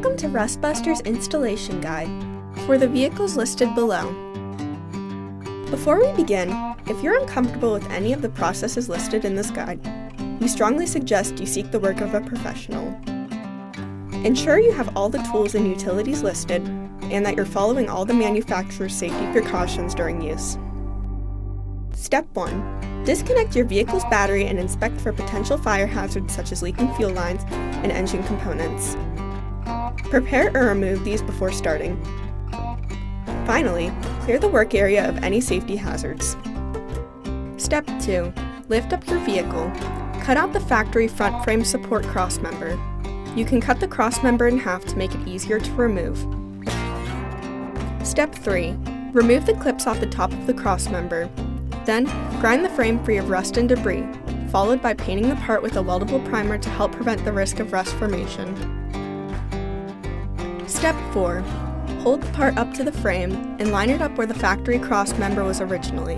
Welcome to Rustbuster's installation guide for the vehicles listed below. Before we begin, if you're uncomfortable with any of the processes listed in this guide, we strongly suggest you seek the work of a professional. Ensure you have all the tools and utilities listed and that you're following all the manufacturer's safety precautions during use. Step 1. Disconnect your vehicle's battery and inspect for potential fire hazards such as leaking fuel lines and engine components. Prepare or remove these before starting. Finally, clear the work area of any safety hazards. Step 2. Lift up your vehicle. Cut out the factory front frame support crossmember. You can cut the crossmember in half to make it easier to remove. Step 3. Remove the clips off the top of the crossmember. Then, grind the frame free of rust and debris, followed by painting the part with a weldable primer to help prevent the risk of rust formation. Step 4. Hold the part up to the frame and line it up where the factory crossmember was originally.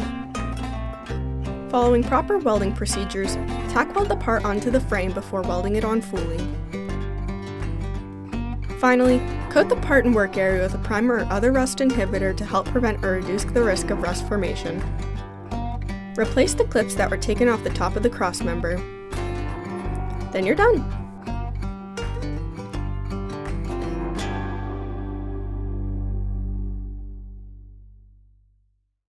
Following proper welding procedures, tack weld the part onto the frame before welding it on fully. Finally, coat the part and work area with a primer or other rust inhibitor to help prevent or reduce the risk of rust formation. Replace the clips that were taken off the top of the crossmember. Then you're done!